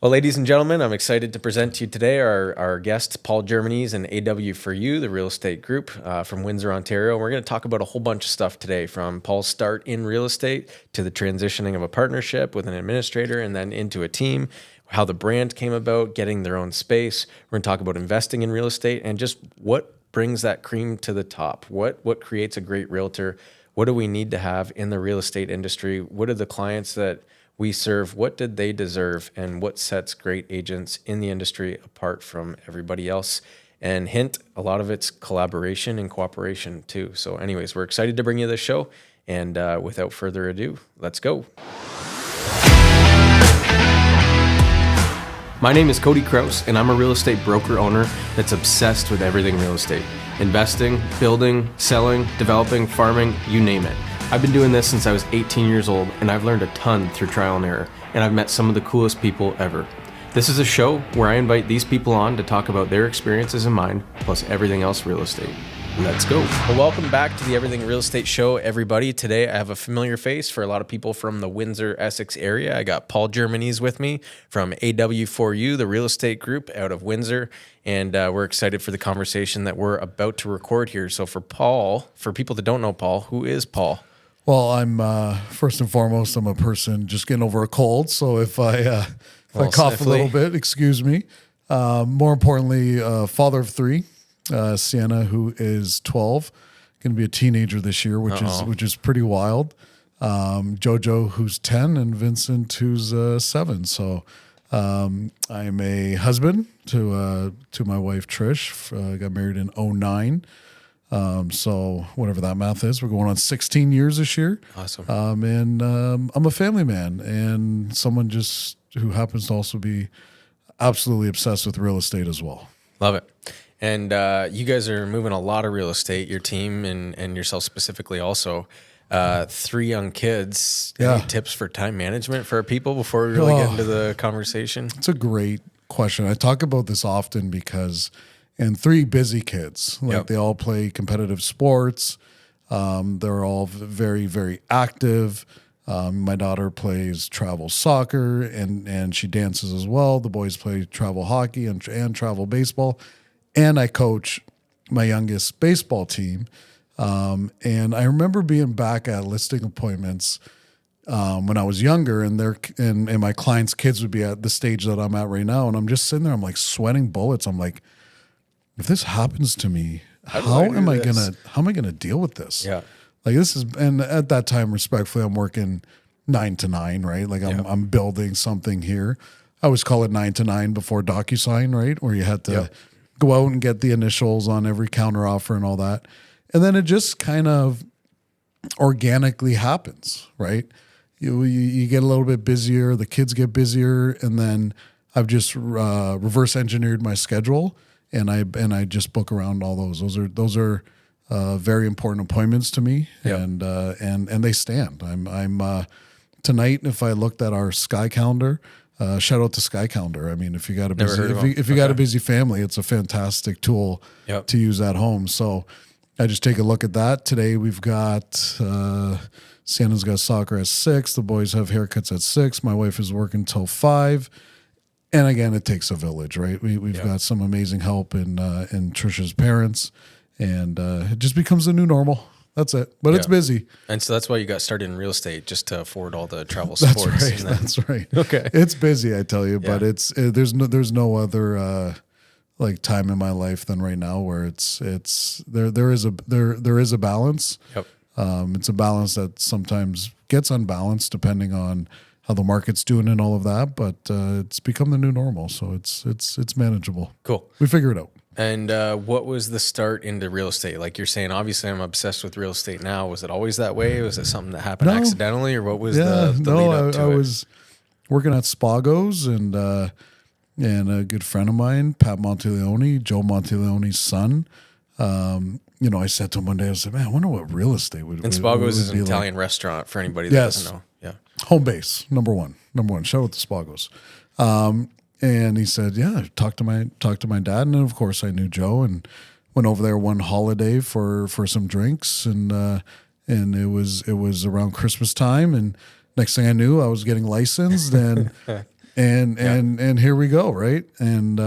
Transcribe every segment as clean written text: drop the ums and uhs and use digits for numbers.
Well, ladies and gentlemen, I'm excited to present to you today our guest, Paul Germanese and AW4U, the real estate group from Windsor, Ontario. We're going to talk about a whole bunch of stuff today, from Paul's start in real estate to the transitioning of a partnership with an administrator and then into a team, how the brand came about, getting their own space. We're going to talk about investing in real estate and just what brings that cream to the top. What creates a great realtor? What do we need to have in the real estate industry? What are the clients that we serve, what did they deserve, and what sets great agents in the industry apart from everybody else? And hint, a lot of it's collaboration and cooperation too. So anyways, we're excited to bring you this show. And without further ado, let's go. My name is Cody Kraus, and I'm a real estate broker owner that's obsessed with everything real estate. Investing, building, selling, developing, farming, you name it. I've been doing this since I was 18 years old, and I've learned a ton through trial and error, and I've met some of the coolest people ever. This is a show where I invite these people on to talk about their experiences and mine, plus everything else real estate. Let's go. Well, welcome back to the Everything Real Estate Show, everybody. Today, I have a familiar face for a lot of people from the Windsor, Essex area. I got Paul Germanese with me from AW4U, the real estate group out of Windsor, and we're excited for the conversation that we're about to record here. So for Paul, for people that don't know Paul, who is Paul? Well, I'm first and foremost, I'm a person just getting over a cold. So if I cough a little bit, excuse me. More importantly, father of three, Sienna, who is 12, going to be a teenager this year, which is pretty wild. Jojo, who's 10, and Vincent, who's 7. So I'm a husband to my wife Trish. Got married in 2009. So whatever that math is, we're going on 16 years this year. Awesome. And I'm a family man and someone just who happens to also be absolutely obsessed with real estate as well. Love it. And you guys are moving a lot of real estate, your team and yourself specifically also. 3 young kids. Yeah. Any tips for time management for our people before we really get into the conversation? It's a great question. I talk about this often because... And 3 busy kids, They all play competitive sports. They're all very, very active. My daughter plays travel soccer and she dances as well. The boys play travel hockey and travel baseball. And I coach my youngest baseball team. And I remember being back at listing appointments when I was younger, and my clients' kids would be at the stage that I'm at right now. And I'm just sitting there, I'm like sweating bullets. I'm like, if this happens to me, how am I gonna deal with this? Yeah. Like this is, and at that time, respectfully, I'm working 9 to 9, right? Like I'm building something here. I always call it 9 to 9 before DocuSign, right? Where you had to go out and get the initials on every counter offer and all that. And then it just kind of organically happens, right? You get a little bit busier, the kids get busier, and then I've just reverse engineered my schedule. And I just book around all those. Those are very important appointments to me, and they stand. I'm tonight. If I looked at our Sky Calendar, shout out to Sky Calendar. I mean, if you got a busy family, it's a fantastic tool to use at home. So I just take a look at that. Today we've got Sienna's got soccer at 6. The boys have haircuts at 6. My wife is working till 5. And again, it takes a village, right? We've got some amazing help in Trisha's parents, and it just becomes the new normal. That's it. But it's busy. And so that's why you got started in real estate, just to afford all the travel sports. That's right. Okay. It's busy, I tell you, but there's no other like time in my life than right now where there is a balance. Yep. It's a balance that sometimes gets unbalanced depending on how the market's doing and all of that, but it's become the new normal, so it's manageable. Cool. We figure it out. And what was the start into real estate? Like you're saying, obviously I'm obsessed with real estate now. Was it always that way? Was it something that happened accidentally, or what was the lead up to it? I was working at Spago's, and a good friend of mine, Pat Monteleone, Joe Monteleone's son. I said to him one day, I said, "Man, I wonder what real estate would." And Spago's is an Italian restaurant for anybody that doesn't know. Yeah. Home base, number one. Shout out to Spago's. And he said, "Yeah, talk to my dad." And then of course I knew Joe and went over there one holiday for some drinks, and it was around Christmas time, and next thing I knew, I was getting licensed, and and here we go, right? And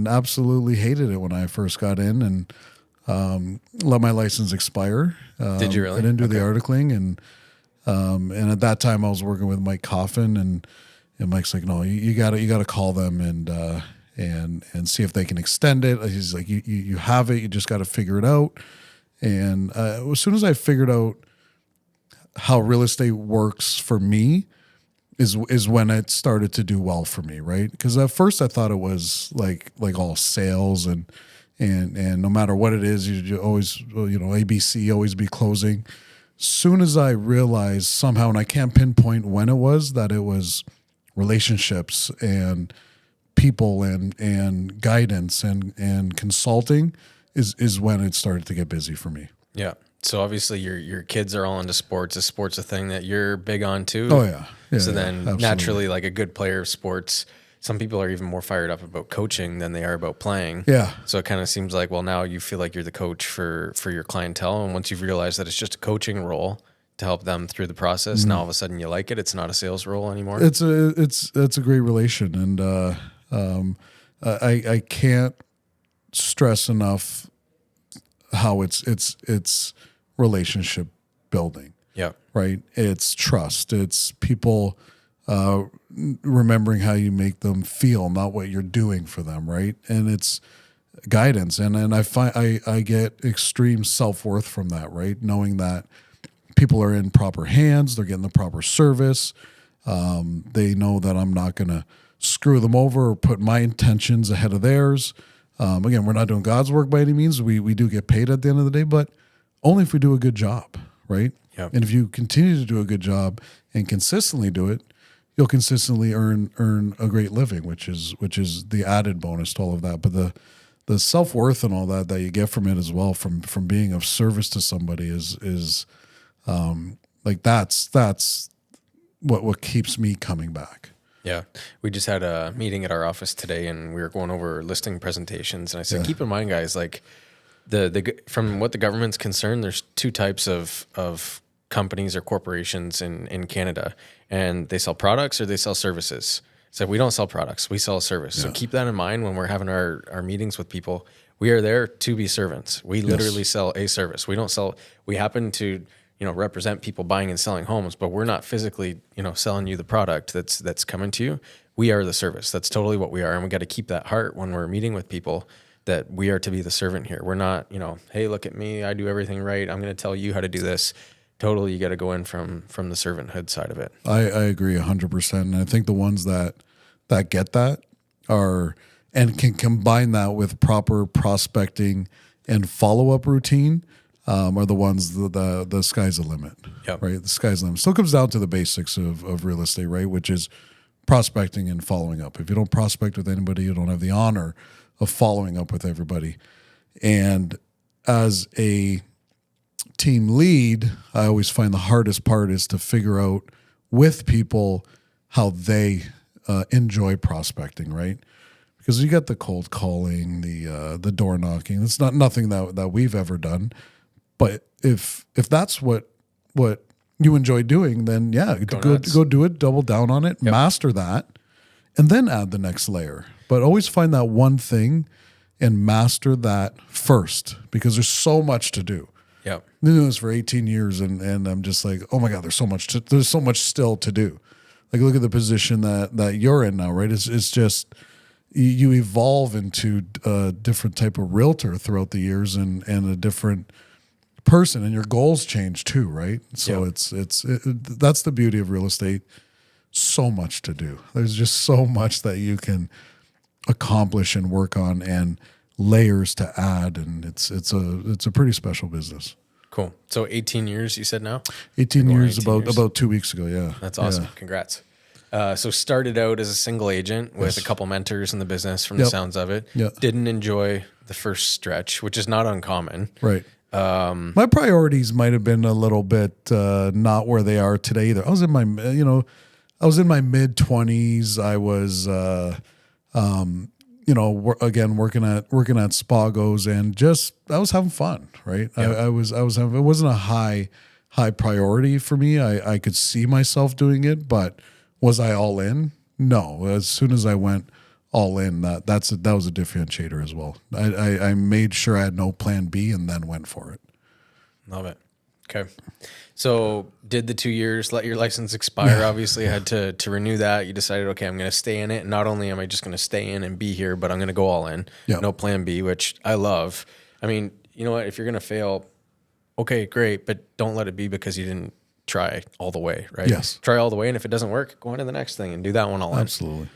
absolutely hated it when I first got in, and let my license expire. Did you really? I didn't do the articling, and at that time I was working with Mike Coffin, and Mike's like, no, you gotta call them and see if they can extend it. He's like, you have it, you just got to figure it out. And as soon as I figured out how real estate works for me, is when it started to do well for me, right? Because at first I thought it was like all sales and no matter what it is, you always, ABC, always be closing. Soon as I realized somehow, and I can't pinpoint when it was, that it was relationships and people and guidance and consulting is when it started to get busy for me. Yeah. So obviously your kids are all into sports. Is sports a thing that you're big on too? Oh yeah. So then absolutely. naturally, like a good player of sports, some people are even more fired up about coaching than they are about playing. Yeah. So it kind of seems like, well, now you feel like you're the coach for your clientele. And once you've realized that it's just a coaching role to help them through the process, now all of a sudden you like it. It's not a sales role anymore. It's a great relation. And I can't stress enough how it's relationship building. Yeah. Right. It's trust. It's people remembering how you make them feel, not what you're doing for them. Right. And it's guidance. And I find I get extreme self-worth from that, right? Knowing that people are in proper hands, they're getting the proper service. They know that I'm not going to screw them over or put my intentions ahead of theirs. Again, we're not doing God's work by any means. We do get paid at the end of the day, but only if we do a good job, right? Yep. And if you continue to do a good job and consistently do it, you'll consistently earn a great living, which is the added bonus to all of that. But the self-worth and all that you get from it as well, from being of service to somebody is like that's what keeps me coming back. Yeah. We just had a meeting at our office today and we were going over listing presentations. And I said, keep in mind, guys, like from what the government's concerned, there's two types of companies or corporations in Canada, and they sell products or they sell services. So we don't sell products, we sell a service. So keep that in mind when we're having our meetings with people. We are there to be servants. We literally sell a service. We happen to, represent people buying and selling homes, but we're not physically, selling you the product that's coming to you. We are the service. That's totally what we are. And we got to keep that heart when we're meeting with people, that we are to be the servant here. We're not, hey, look at me, I do everything right, I'm going to tell you how to do this. Totally, you got to go in from the servanthood side of it. I agree 100%. And I think the ones that get that are, and can combine that with proper prospecting and follow-up routine, are the ones the sky's the limit. Yep. Right? The sky's the limit. Still comes down to the basics of real estate, right? Which is prospecting and following up. If you don't prospect with anybody, you don't have the honor of following up with everybody. And as a team lead, I always find the hardest part is to figure out with people how they enjoy prospecting, right? Because you got the cold calling, the door knocking. It's nothing that we've ever done. But if that's what you enjoy doing, then go do it, double down on it, master that, and then add the next layer. But always find that one thing and master that first, because there's so much to do. Yeah, I've been doing this for 18 years, and I'm just like, oh my God, there's so much still to do. Like, look at the position that you're in now, right? It's just you evolve into a different type of realtor throughout the years, and a different person, and your goals change too, right? So that's the beauty of real estate. So much to do. There's just so much that you can accomplish and work on, and layers to add, and it's a pretty special business. Cool. So 18 years you said now? 18 years, about 2 weeks ago, yeah. That's awesome. Yeah. Congrats. So started out as a single agent with a couple mentors in the business from the sounds of it. Yep. Didn't enjoy the first stretch, which is not uncommon. Right. My priorities might have been a little bit not where they are today either. I was in my mid 20s. I was again working at Spagos, and just I was having fun, right? Yeah. I was having, it wasn't a high priority for me. I could see myself doing it, but was I all in? No, as soon as I went all in, that was a differentiator as well. I made sure I had no plan B and then went for it. Love it. Okay. So did the 2 years let your license expire? Obviously you had to renew that. You decided, okay, I'm going to stay in it. And not only am I just going to stay in and be here, but I'm going to go all in. Yeah. No plan B, which I love. I mean, you know what? If you're going to fail, okay, great. But don't let it be because you didn't try all the way, right? Yes. Try all the way. And if it doesn't work, go on to the next thing and do that one all in. Absolutely.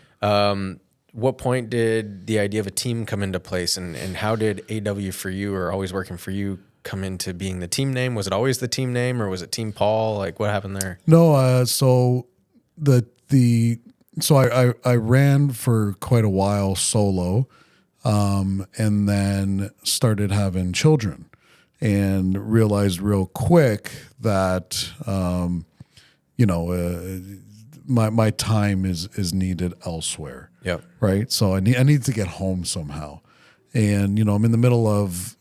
What point did the idea of a team come into place, and how did AW4U, or Always Working For You, come into being the team name? Was it always the team name, or was it Team Paul? Like, what happened there? No, so I ran for quite a while solo, and then started having children, and realized real quick that my time is needed elsewhere. Yep. Right. So I need to get home somehow, and I'm in the middle of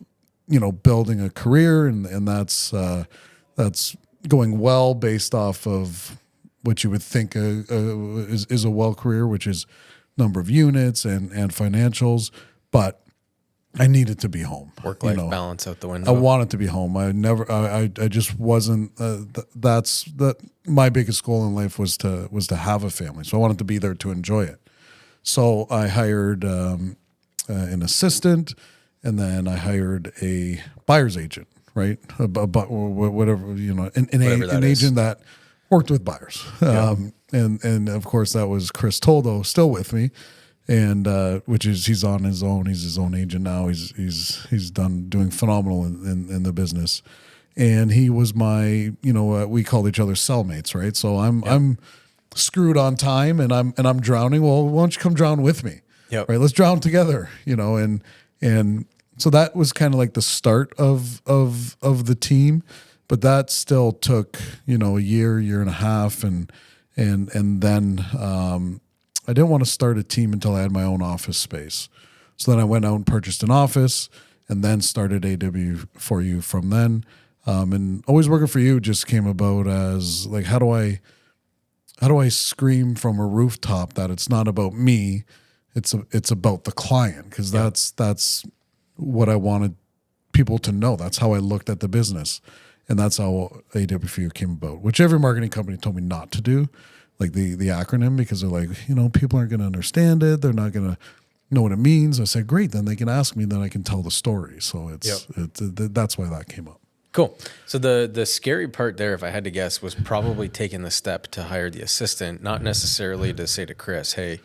building a career, and that's going well based off of what you would think is a well career, which is number of units and financials. But I needed to be home. Work-life balance out the window. I wanted to be home. I just wasn't. My biggest goal in life was to have a family. So I wanted to be there to enjoy it. So I hired an assistant, and then I hired a buyer's agent, right? Whatever, an agent that worked with buyers. Yeah. And of course that was Chris Toldo, still with me, and he's on his own. He's his own agent now. He's doing phenomenal in the business, and he was my we called each other cellmates, right? So I'm screwed on time, and I'm drowning. Well, why don't you come drown with me? Yep. Right, let's drown together. And so that was kind of like the start of the team, but that still took a year and a half, and then I didn't want to start a team until I had my own office space. So then I went out and purchased an office, and then started AW4U from then. And Always Working For You just came about as like, how do I scream from a rooftop that it's not about me, it's about the client, because that's what I wanted people to know. That's how I looked at the business, and that's how AW4U came about, which every marketing company told me not to do, like the acronym, because they're like, people aren't going to understand it. They're not going to know what it means. I said, great, then they can ask me, then I can tell the story. So that's why that came up. Cool. So the scary part there, if I had to guess, was probably taking the step to hire the assistant, not necessarily to say to Chris, hey,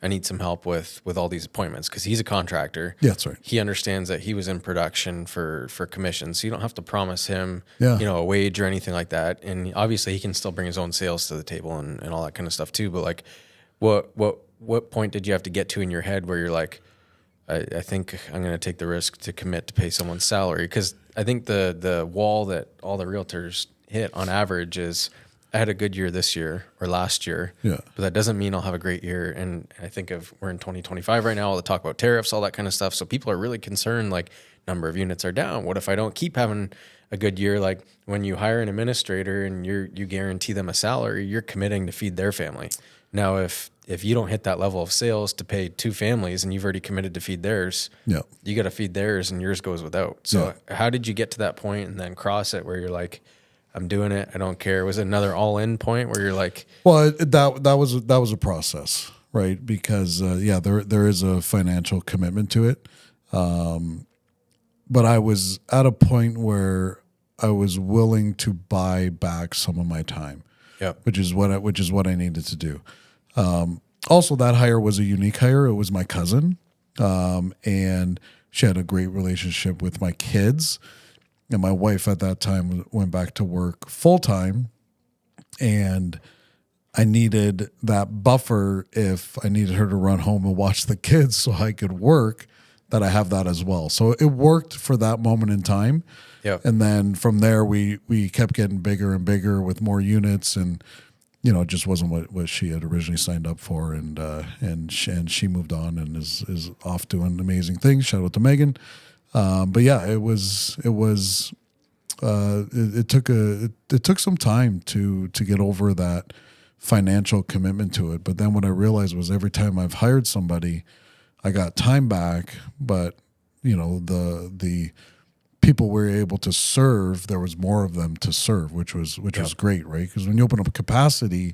I need some help with all these appointments, because he's a contractor. Yeah, that's right. He understands that he was in production for commissions, so you don't have to promise him, Yeah. a wage or anything like that. And obviously he can still bring his own sales to the table and all that kind of stuff too. But like, what point did you have to get to in your head where you're like, I think I'm going to take the risk to commit to pay someone's salary? Because I think the wall that all the realtors hit on average is, I had a good year this year or last year, Yeah. but that doesn't mean I'll have a great year. And I think we're in 2025 right now, all the talk about tariffs, all that kind of stuff. So people are really concerned, like, number of units are down. What if I don't keep having a good year? Like, when you hire an administrator and you guarantee them a salary, you're committing to feed their family. Now, if you don't hit that level of sales to pay two families and you've already committed to feed theirs, Yeah. you got to feed theirs and yours goes without. So how did you get to that point and then cross it where you're like, I'm doing it, I don't care? Was it another all-in point where you're like, well, that was a process, right? Because there is a financial commitment to it, but I was at a point where I was willing to buy back some of my time, which is what I needed to do. Also, that hire was a unique hire. It was my cousin, and she had a great relationship with my kids. And my wife at that time went back to work full time, and I needed that buffer if I needed her to run home and watch the kids so I could work, that I have that as well. So it worked for that moment in time. Yeah. And then from there, we kept getting bigger and bigger with more units, and it just wasn't what she had originally signed up for. And she moved on and is off doing amazing things. Shout out to Megan. But yeah, it took some time to get over that financial commitment to it. But then what I realized was every time I've hired somebody, I got time back, but the people we were able to serve, there was more of them to serve, which was great, right? Because when you open up capacity,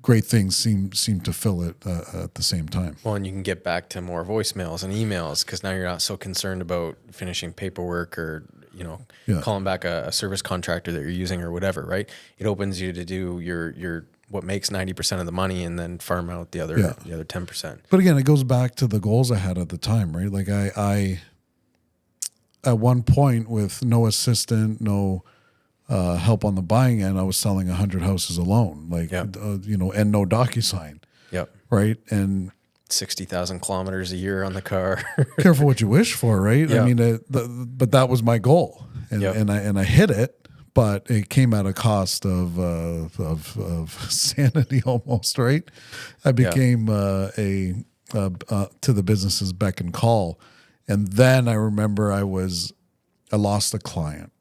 great things seem to fill it at the same time. Well, and you can get back to more voicemails and emails because now you're not so concerned about finishing paperwork or calling back a service contractor that you're using or whatever, right? It opens you to do your what makes 90% of the money and then farm out the other 10%. But again, it goes back to the goals I had at the time, right? Like I at one point with no assistant, no help on the buying end, I was selling 100 houses alone, and no DocuSign. Yep. Right. And 60,000 kilometers a year on the car. Careful what you wish for, right? Yep. I mean, but that was my goal, and I hit it, but it came at a cost of sanity almost, right? I became to the business's beck and call, and then I remember I lost a client.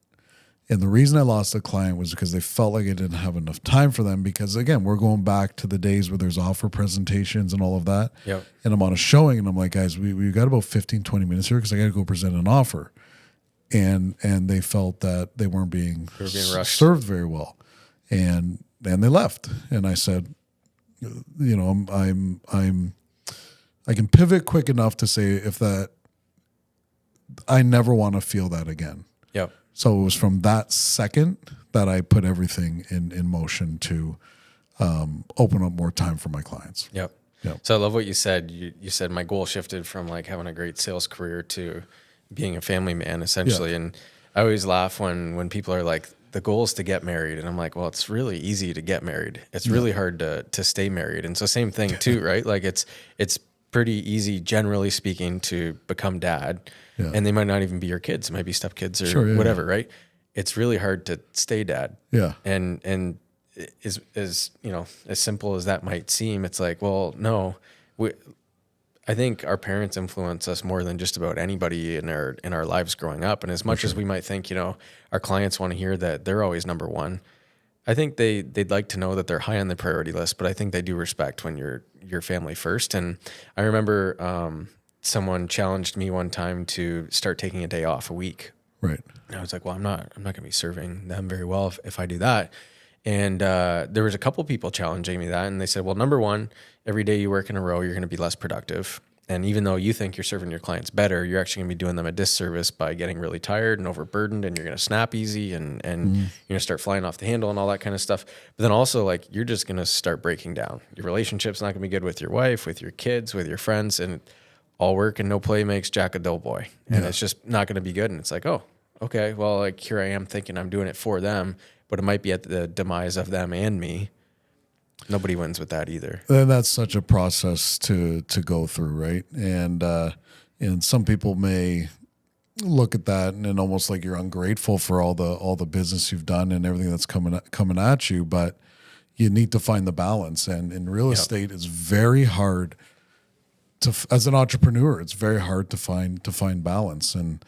And the reason I lost the client was because they felt like I didn't have enough time for them because, again, we're going back to the days where there's offer presentations and all of that. Yep. And I'm on a showing and I'm like, guys, we got about 15, 20 minutes here because I got to go present an offer. And they felt that they weren't being served very well. And they left. And I said, I can pivot quick enough to say I never want to feel that again. Yep. So it was from that second that I put everything in motion to open up more time for my clients. Yep. So I love what you said. You said my goal shifted from like having a great sales career to being a family man, essentially. Yeah. And I always laugh when people are like, the goal is to get married. And I'm like, well, it's really easy to get married. It's really hard to stay married. And so same thing too, right? Like it's pretty easy, generally speaking, to become dad. Yeah. And they might not even be your kids. It might be stepkids or whatever, right? It's really hard to stay dad. Yeah. And as as simple as that might seem, it's like, well, no, I think our parents influence us more than just about anybody in our lives growing up. And as much as we might think, our clients want to hear that they're always number one, I think they'd like to know that they're high on the priority list, but I think they do respect when you're family first. And I remember someone challenged me one time to start taking a day off a week. Right. And I was like, well, I'm not going to be serving them very well if I do that. And there was a couple people challenging me that, and they said, well, number one, every day you work in a row, you're going to be less productive. And even though you think you're serving your clients better, you're actually going to be doing them a disservice by getting really tired and overburdened, and you're going to snap easy and you're going to start flying off the handle and all that kind of stuff. But then also, like, you're just going to start breaking down. Your relationship's not going to be good with your wife, with your kids, with your friends, and all work and no play makes Jack a dull boy. And it's just not going to be good. And it's like, oh, okay, well, like, here I am thinking I'm doing it for them, but it might be at the demise of them and me. Nobody wins with that either. And that's such a process to go through, right? And some people may look at that and almost like you're ungrateful for all the business you've done and everything that's coming at you, but you need to find the balance. And in real estate, it's very hard as an entrepreneur, it's very hard to find balance. And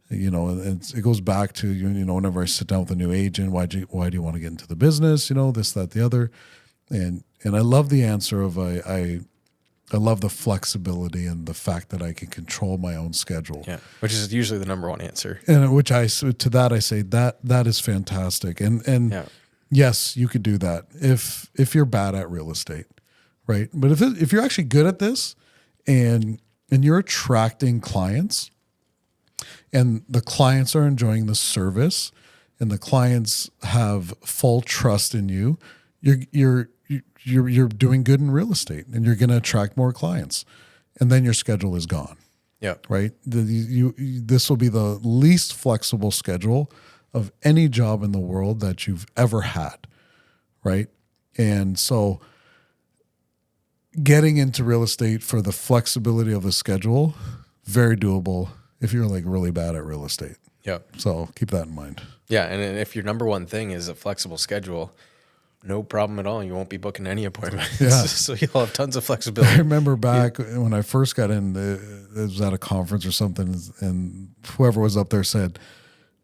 it goes back to whenever I sit down with a new agent, why do you want to get into the business? This, that, the other. And I love the answer of I love the flexibility and the fact that I can control my own schedule. Yeah, which is usually the number one answer. And I say that is fantastic. And yes, you could do that if you're bad at real estate, right? But if you're actually good at this and you're attracting clients, and the clients are enjoying the service, and the clients have full trust in you, you're doing good in real estate, and you're going to attract more clients, and then your schedule is gone. Yeah. Right. This will be the least flexible schedule of any job in the world that you've ever had. Right. And so getting into real estate for the flexibility of the schedule, very doable if you're like really bad at real estate. Yeah. So keep that in mind. Yeah. And if your number one thing is a flexible schedule, no problem at all. You won't be booking any appointments. Yeah. So you'll have tons of flexibility. I remember back when I first got in, it was at a conference or something, and whoever was up there said,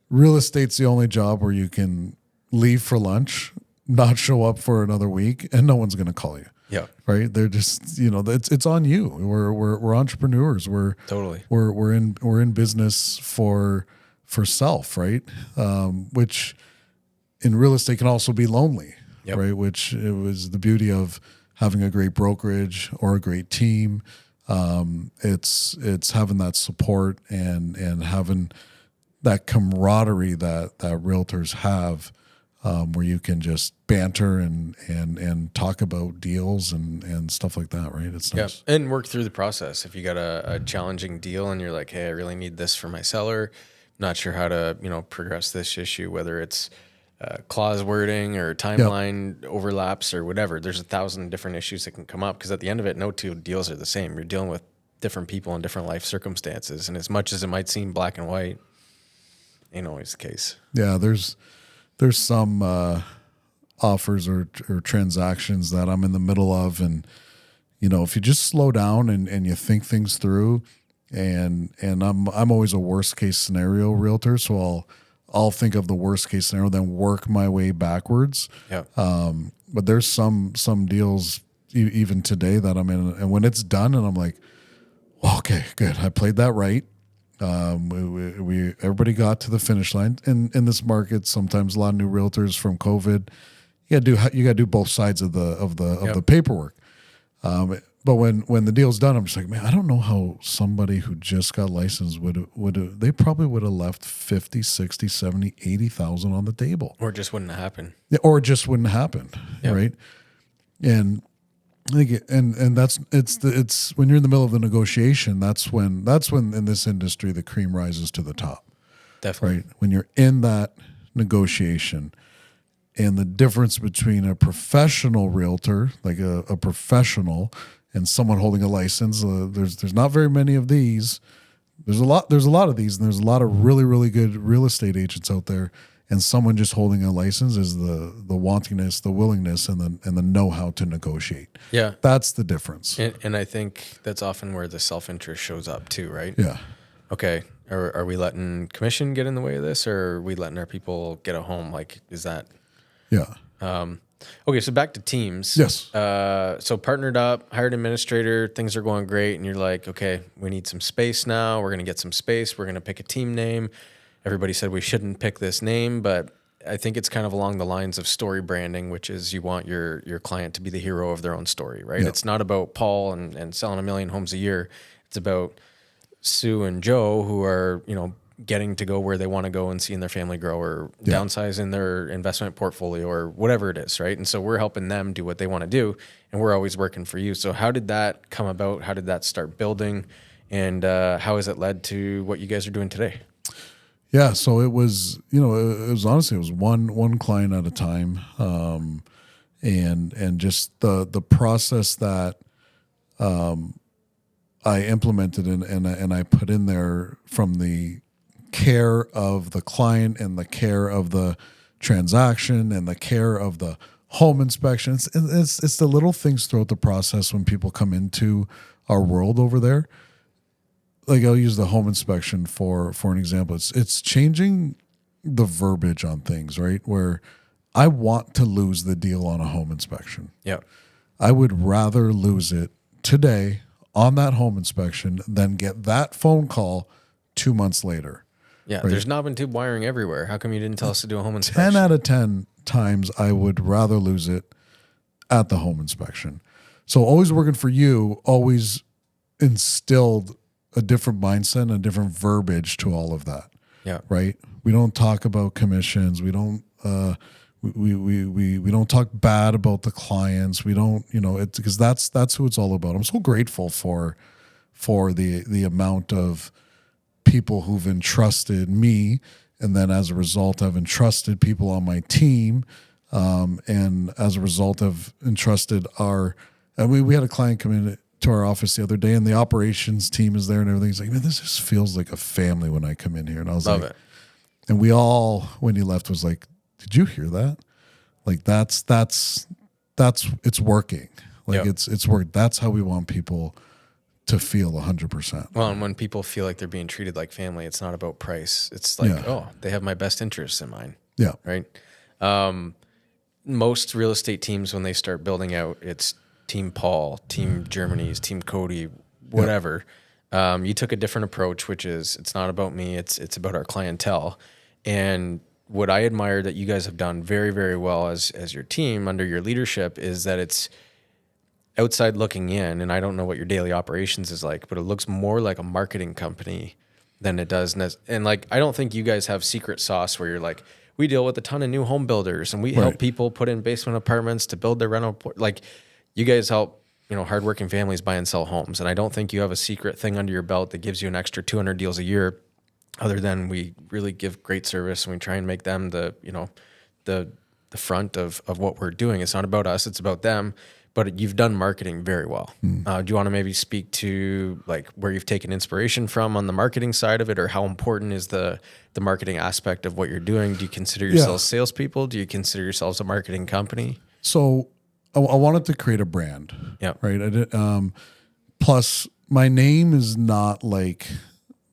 real estate's the only job where you can leave for lunch not show up for another week and no one's going to call you. Yeah. Right. They're just, it's on you. We're entrepreneurs. Totally. We're in business for self. Right. Which in real estate can also be lonely. Yep. Right. Which it was the beauty of having a great brokerage or a great team. It's having that support and having that camaraderie that realtors have, where you can just banter and talk about deals and stuff like that, right? It's nice. Yeah, and work through the process. If you got a challenging deal and you're like, hey, I really need this for my seller, not sure how to progress this issue, whether it's clause wording or timeline overlaps or whatever. There's 1,000 different issues that can come up because at the end of it, no two deals are the same. You're dealing with different people and different life circumstances, and as much as it might seem black and white, ain't always the case. Yeah, there's some offers or transactions that I'm in the middle of, and if you just slow down and you think things through, and I'm always a worst case scenario realtor, so I'll think of the worst case scenario, then work my way backwards. Yeah. But there's some deals even today that I'm in, and when it's done, and I'm like, well, okay, good, I played that right. We everybody got to the finish line. In this market, sometimes a lot of new realtors from COVID, you gotta do both sides of the paperwork. But when the deal's done, I'm just like, man, I don't know how somebody who just got licensed they probably would have left 50, 60, 70, 80,000 on the table. Or it just wouldn't happen. Yeah, or it just wouldn't happen. Yep. Right. And I think it's when you're in the middle of the negotiation, that's when in this industry the cream rises to the top. Definitely. Right. When you're in that negotiation. And the difference between a professional realtor, like a professional, and someone holding a license, there's not very many of these. There's a lot of these, and there's a lot of really, really good real estate agents out there. And someone just holding a license is the wantingness, the willingness, and the know-how to negotiate. Yeah, that's the difference. And I think that's often where the self-interest shows up too, right? Yeah. Okay, are we letting commission get in the way of this, or are we letting our people get a home? Like, is that? Yeah. Okay, so back to teams. Yes. So partnered up, hired administrator, things are going great, and you're like, okay, we need some space now. We're going to get some space. We're going to pick a team name. Everybody said we shouldn't pick this name, but I think it's kind of along the lines of story branding, which is you want your client to be the hero of their own story, right? Yep. It's not about Paul and selling 1 million homes a year. It's about Sue and Joe who are, getting to go where they want to go and seeing their family grow or downsizing their investment portfolio or whatever it is, right? And so we're helping them do what they want to do, and we're always working for you. So how did that come about? How did that start building? And how has it led to what you guys are doing today? Yeah, so it was, it was honestly, it was one client at a time, and just the process that I implemented and I put in there from the care of the client and the care of the transaction and the care of the home inspection. It's the little things throughout the process when people come into our world over there. Like I'll use the home inspection for an example. It's changing the verbiage on things, right? Where I want to lose the deal on a home inspection. Yeah. I would rather lose it today on that home inspection than get that phone call 2 months later. Yeah, right? There's knob and tube wiring everywhere. How come you didn't tell us to do a home inspection? 10 out of 10 times I would rather lose it at the home inspection. So always working for you always instilled a different mindset and a different verbiage to all of that. Yeah. Right? We don't talk about commissions. We don't we don't talk bad about the clients. We don't, it's because that's who it's all about. I'm so grateful for the amount of people who've entrusted me, and then as a result, I've entrusted people on my team, and as a result, I've entrusted we had a client come in to our office the other day, and the operations team is there and everything. He's like, man, this just feels like a family when I come in here. And I was Love like, it. And we all, when he left, was like, did you hear that? Like that's it's working. Like it's worked. That's how we want people to feel 100%. Well, and when people feel like they're being treated like family, it's not about price. It's like, oh, they have my best interests in mind. Yeah. Right. most real estate teams, when they start building out, it's Team Paul, Team Germany's, Team Cody, whatever. You took a different approach, which is it's not about me, it's about our clientele. And what I admire that you guys have done very, very well as your team under your leadership is that it's outside looking in, and I don't know what your daily operations is like, but it looks more like a marketing company than it does. And like, I don't think you guys have secret sauce where you're like, we deal with a ton of new home builders and we help people put in basement apartments to build their rental. Like, you guys help, hardworking families buy and sell homes. And I don't think you have a secret thing under your belt that gives you an extra 200 deals a year, other than we really give great service and we try and make them the front of what we're doing. It's not about us, it's about them. But you've done marketing very well. Do you want to maybe speak to like where you've taken inspiration from on the marketing side of it, or how important is the marketing aspect of what you're doing? Do you consider yourselves salespeople? Do you consider yourselves a marketing company? So I wanted to create a brand. Yeah. Right. I did. Plus, my name is not like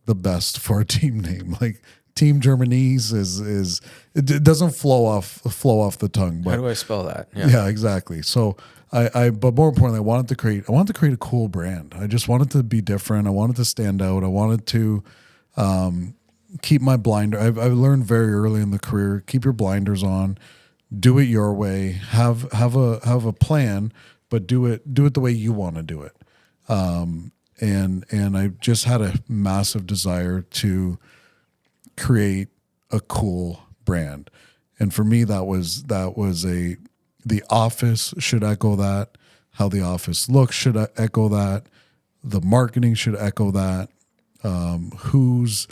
the best for a team name. Like Team Germanese is it doesn't flow off the tongue. But how do I spell that? Yeah, exactly. So but more importantly, I wanted to create a cool brand. I just wanted to be different. I wanted to stand out. I wanted to keep my blinder. I learned very early in the career, keep your blinders on, do it your way, have a plan, but do it the way you want to do it. And I just had a massive desire to create a cool brand. And for me, that was the office should echo that. How the office looks should echo that. The marketing should echo that. Who's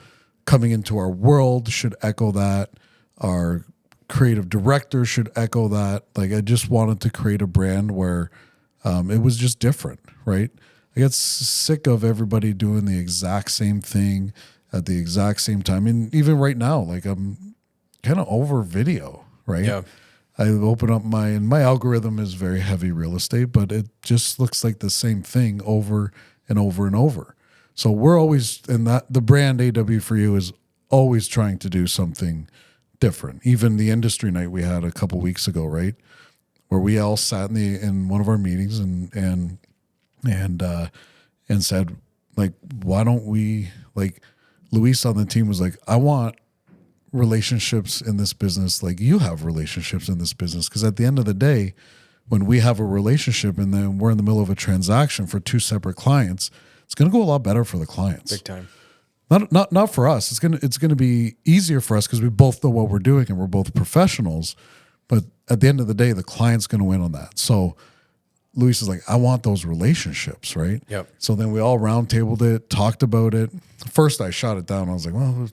coming into our world should echo that. Our creative director should echo that. Like, I just wanted to create a brand where it was just different, right? I get sick of everybody doing the exact same thing at the exact same time. And even right now, like, I'm kind of over video, right? Yeah. I open up my algorithm is very heavy real estate, but it just looks like the same thing over and over and over. So we're always, and that the brand AW4U is always trying to do something different. Even the industry night we had a couple weeks ago, right, where we all sat in one of our meetings and said, like, why don't we, like, Luis on the team was like, I want relationships in this business like you have relationships in this business, because at the end of the day, when we have a relationship and then we're in the middle of a transaction for two separate clients, it's going to go a lot better for the clients. Big time. Not for us. It's gonna be easier for us because we both know what we're doing and we're both professionals. But at the end of the day, the client's going to win on that. So Luis is like, I want those relationships, right? Yep. So then we all roundtabled it, talked about it. First, I shot it down. I was like, well,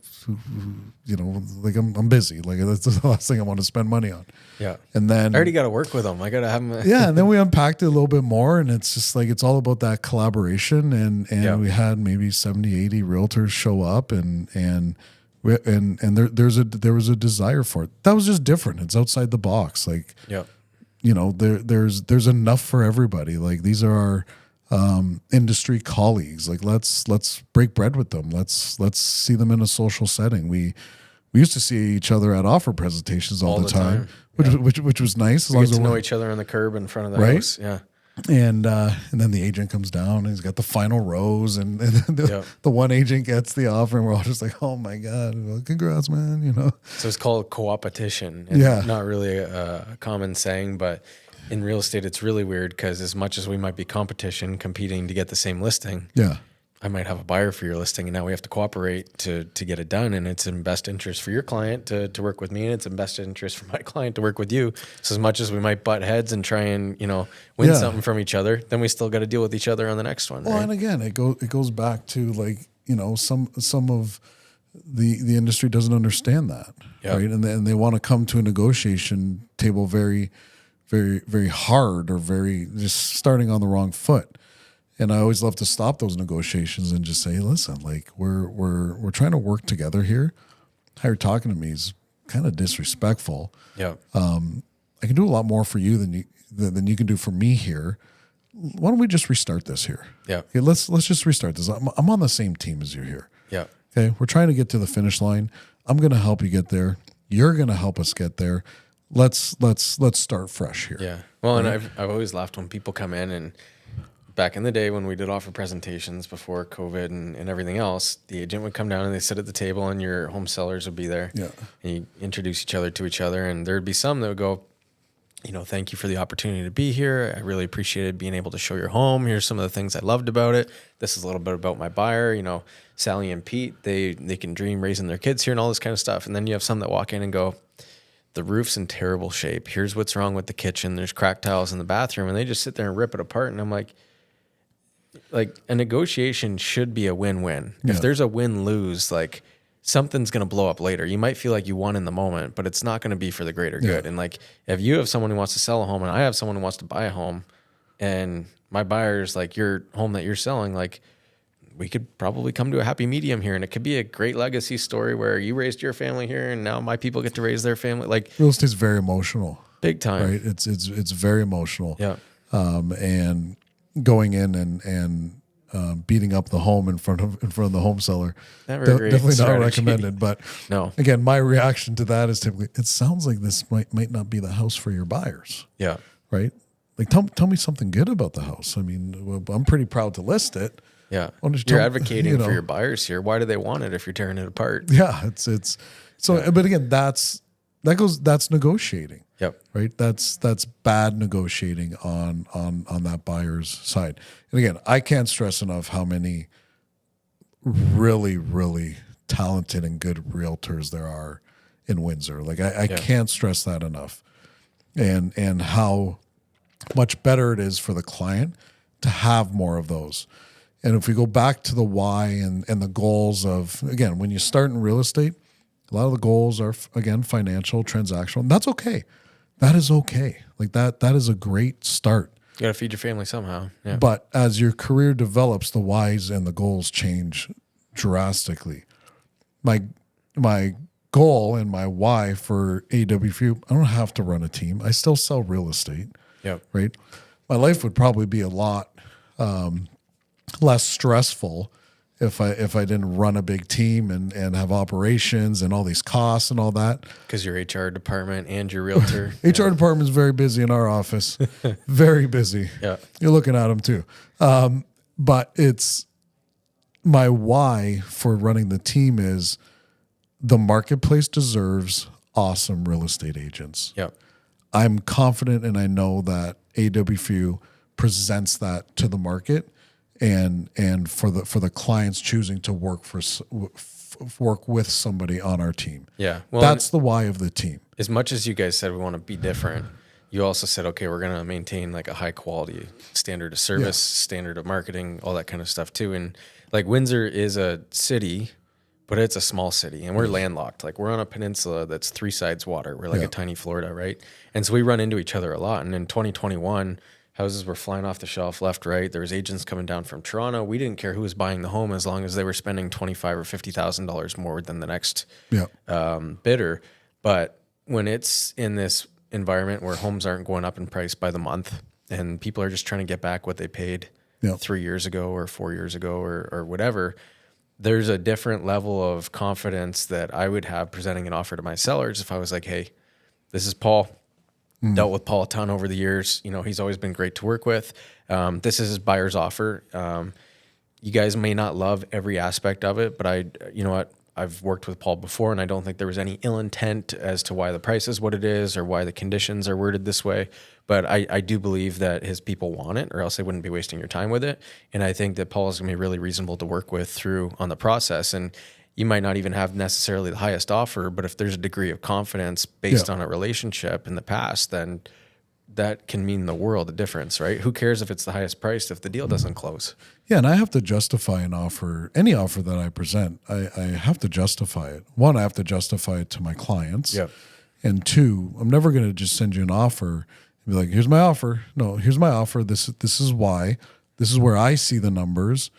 like I'm busy. Like, that's the last thing I want to spend money on. Yeah. And then I already got to work with them. I got to have them. Yeah. And then we unpacked it a little bit more, and it's just like, it's all about that collaboration. And we had maybe 70, 80 realtors show up, and there was a desire for it. That was just different. It's outside the box. Like, there's enough for everybody. Like, these are our industry colleagues. Like, let's break bread with them. Let's see them in a social setting. We used to see each other at offer presentations all the time. Which was nice. We get to know each other on the curb in front of the house. Yeah. And then the agent comes down and he's got the final rose, and the one agent gets the offer, and we're all just like, oh my God, well, congrats, man, So it's called co-opetition. Not really a common saying, but in real estate, it's really weird because as much as we might be competing to get the same listing, I might have a buyer for your listing, and now we have to cooperate to get it done. And it's in best interest for your client to work with me, and it's in best interest for my client to work with you. So as much as we might butt heads and try and win something from each other, then we still got to deal with each other on the next one. Well, right? And again, it goes back to, like, some of the industry doesn't understand that, right? And they want to come to a negotiation table very, very, very hard, or very just starting on the wrong foot. And I always love to stop those negotiations and just say, hey, listen, like, we're trying to work together here. How you're talking to me is kind of disrespectful. Yeah. I can do a lot more for you than you can do for me here. Why don't we just restart this here? Yeah. Okay, let's just restart this. I'm on the same team as you here. Yeah. Okay. We're trying to get to the finish line. I'm going to help you get there. You're going to help us get there. let's start fresh here. Yeah. Well, and I've always laughed when people come in, and back in the day when we did offer presentations before COVID and everything else, the agent would come down and they sit at the table and your home sellers would be there. Yeah. And you introduce each other to each other, and there'd be some that would go, thank you for the opportunity to be here. I really appreciated being able to show your home. Here's some of the things I loved about it. This is a little bit about my buyer. Sally and Pete, they can dream raising their kids here and all this kind of stuff. And then you have some that walk in and go, the roof's in terrible shape. Here's what's wrong with the kitchen. There's cracked tiles in the bathroom. And they just sit there and rip it apart. And I'm like a negotiation should be a win-win. Yeah. If there's a win-lose, like something's going to blow up later. You might feel like you won in the moment, but it's not going to be for the greater good. And like, if you have someone who wants to sell a home and I have someone who wants to buy a home, and my buyer's like your home that you're selling, like we could probably come to a happy medium here. And it could be a great legacy story where you raised your family here and now my people get to raise their family. Like Real estate's very emotional. Big time. Right. It's very emotional. Yeah. And going in and beating up the home in front of the home seller, definitely not recommended. But no, again, my reaction to that is typically, it sounds like this might not be the house for your buyers. Yeah. Right. Like tell me something good about the house. I mean, I'm pretty proud to list it. Yeah. You're advocating for your buyers here. Why do they want it if you're tearing it apart? Yeah. It's so, yeah. But again, that's negotiating. Yep. Right. That's bad negotiating on that buyer's side. And again, I can't stress enough how many really, really talented and good realtors there are in Windsor. Like I can't stress that enough. And how much better it is for the client to have more of those. And if we go back to the why and the goals of, again, when you start in real estate, a lot of the goals are, again, financial, transactional. And that's okay. That is okay. Like that is a great start. You got to feed your family somehow. Yeah. But as your career develops, the whys and the goals change drastically. My goal and my why for AW4U, I don't have to run a team. I still sell real estate. Yep. Right. My life would probably be a lot less stressful if I didn't run a big team and have operations and all these costs and all that. Because your HR department and your realtor. HR department is very busy in our office. Very busy. Yeah. You're looking at them too. But it's my why for running the team is the marketplace deserves awesome real estate agents. Yep. I'm confident and I know that AW4U presents that to the market. And for the clients choosing to work with somebody on our team. Yeah. Well, that's the why of the team. As much as you guys said we want to be different, you also said, okay, we're going to maintain like a high quality standard of service, standard of marketing, all that kind of stuff too. And like Windsor is a city, but it's a small city and we're landlocked. Like we're on a peninsula that's 3 sides water. We're like a tiny Florida, right? And so we run into each other a lot. And in 2021, houses were flying off the shelf left, right. There was agents coming down from Toronto. We didn't care who was buying the home as long as they were spending $25,000 or $50,000 more than the next bidder. But when it's in this environment where homes aren't going up in price by the month and people are just trying to get back what they paid 3 years ago or 4 years ago or whatever, there's a different level of confidence that I would have presenting an offer to my sellers if I was like, hey, this is Paul. Dealt with Paul a ton over the years. He's always been great to work with. This is his buyer's offer. You guys may not love every aspect of it, but you know what? I've worked with Paul before and I don't think there was any ill intent as to why the price is what it is or why the conditions are worded this way. But I do believe that his people want it or else they wouldn't be wasting your time with it. And I think that Paul is going to be really reasonable to work with through on the process. And you might not even have necessarily the highest offer, but if there's a degree of confidence based on a relationship in the past, then that can mean the world of difference, right? Who cares if it's the highest price if the deal doesn't close? Yeah, and I have to justify an offer, any offer that I present. I have to justify it. One, I have to justify it to my clients. Yep. And two, I'm never going to just send you an offer and be like, here's my offer. No, here's my offer. This is why. This is where I see the numbers.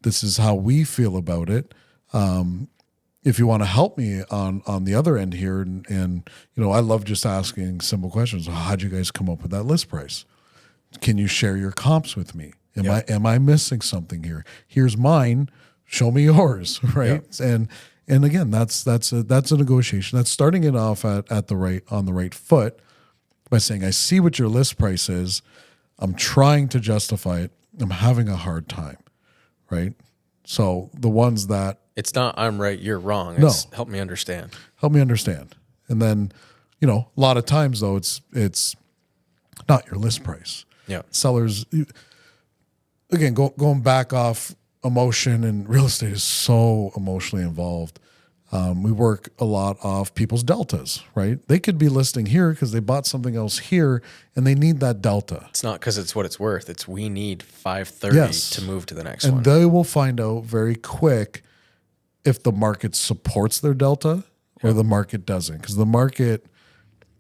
This is how we feel about it. If you want to help me on the other end here, and I love just asking simple questions. How'd you guys come up with that list price? Can you share your comps with me? Am I missing something here? Here's mine. Show me yours, right? And again, that's a negotiation. That's starting it off on the right foot by saying, I see what your list price is. I'm trying to justify it. I'm having a hard time, right? So the ones that It's not I'm right, you're wrong. No. It's help me understand. help me understand. And then, a lot of times though, it's not your list price. Yeah. Sellers, again, going back off emotion, and real estate is so emotionally involved. We work a lot off people's deltas, right? They could be listing here because they bought something else here and they need that delta. It's not because it's what it's worth. It's we need 530 to move to the next And one. they will find out very quick if the market supports their delta or the market doesn't, because the market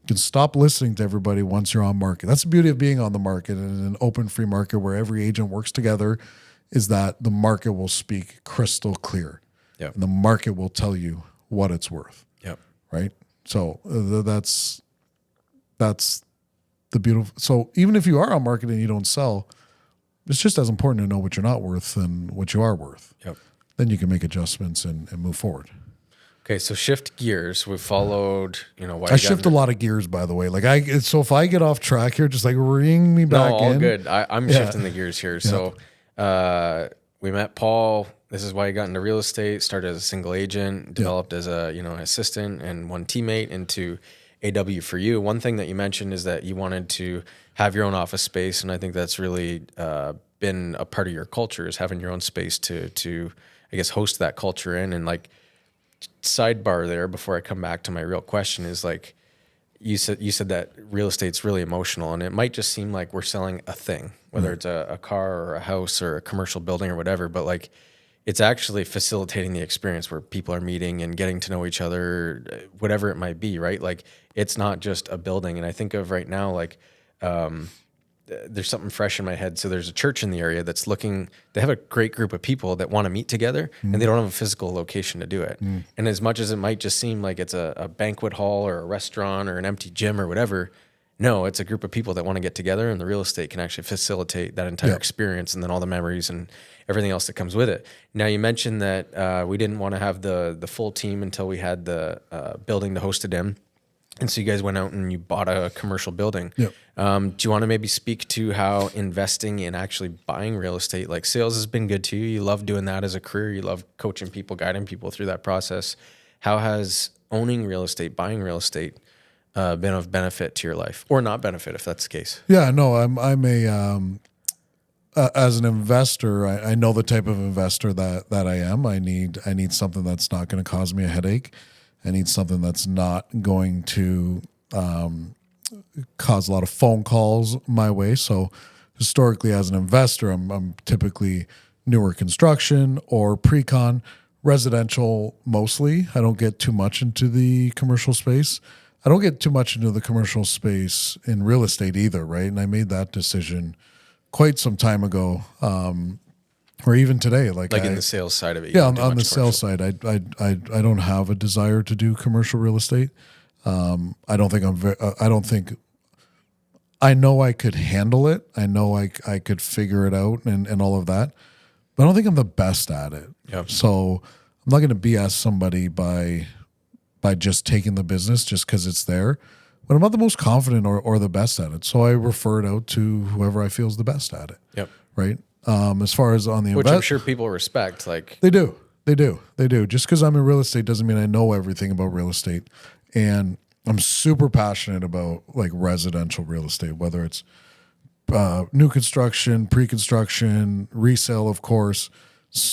can stop listening to everybody once you're on market. That's the beauty of being on the market and an open free market where every agent works together, is that the market will speak crystal clear. Yep. And the market will tell you what it's worth. Yep. Right. So that's the beautiful. So even if you are on market and you don't sell, it's just as important to know what you're not worth than what you are worth. Yep. Then you can make adjustments and move forward. Okay, so shift gears. We followed, why I shift a lot of gears, by the way. So if I get off track here, just like ring me back in. No, all good. I'm shifting the gears here. Yeah. So we met Paul. This is why he got into real estate. Started as a single agent, developed as a an assistant and one teammate into AW4U. One thing that you mentioned is that you wanted to have your own office space, and I think that's really been a part of your culture, is having your own space to I guess host that culture in. And like, sidebar there before I come back to my real question is like, you said that real estate's really emotional, and it might just seem like we're selling a thing, whether it's a car or a house or a commercial building or whatever, but like, it's actually facilitating the experience where people are meeting and getting to know each other, whatever it might be, right? Like, it's not just a building. And I think of right now, like, there's something fresh in my head. So there's a church in the area that's they have a great group of people that want to meet together, and they don't have a physical location to do it. And as much as it might just seem like it's a banquet hall or a restaurant or an empty gym or whatever, no, it's a group of people that want to get together, and the real estate can actually facilitate that entire experience, and then all the memories and everything else that comes with it. Now, you mentioned that we didn't want to have the full team until we had the building to host it in. And so you guys went out and you bought a commercial building. Yep. Do you want to maybe speak to how investing in actually buying real estate, like sales has been good to you? You love doing that as a career. You love coaching people, guiding people through that process. How has owning real estate, buying real estate, been of benefit to your life, or not benefit if that's the case? Yeah, no, I'm as an investor, I know the type of investor that I am. I need something that's not going to cause me a headache. I need something that's not going to cause a lot of phone calls my way. So historically, as an investor, I'm typically newer construction or pre-con, residential mostly. I don't get too much into the commercial space. I don't get too much into the commercial space in real estate either, right? And I made that decision quite some time ago, or even today. Like in the sales side of it. Yeah, on the sales side, I don't have a desire to do commercial real estate. I don't think I know I could handle it. I know I could figure it out and all of that, but I don't think I'm the best at it. Yeah. So I'm not going to BS somebody by just taking the business just because it's there, but I'm not the most confident or the best at it. So I refer it out to whoever I feel is the best at it. Yep. Right. As far as on the which I'm sure people respect, like they do. Just because I'm in real estate doesn't mean I know everything about real estate. And I'm super passionate about like residential real estate, whether it's new construction, pre-construction, resale, of course.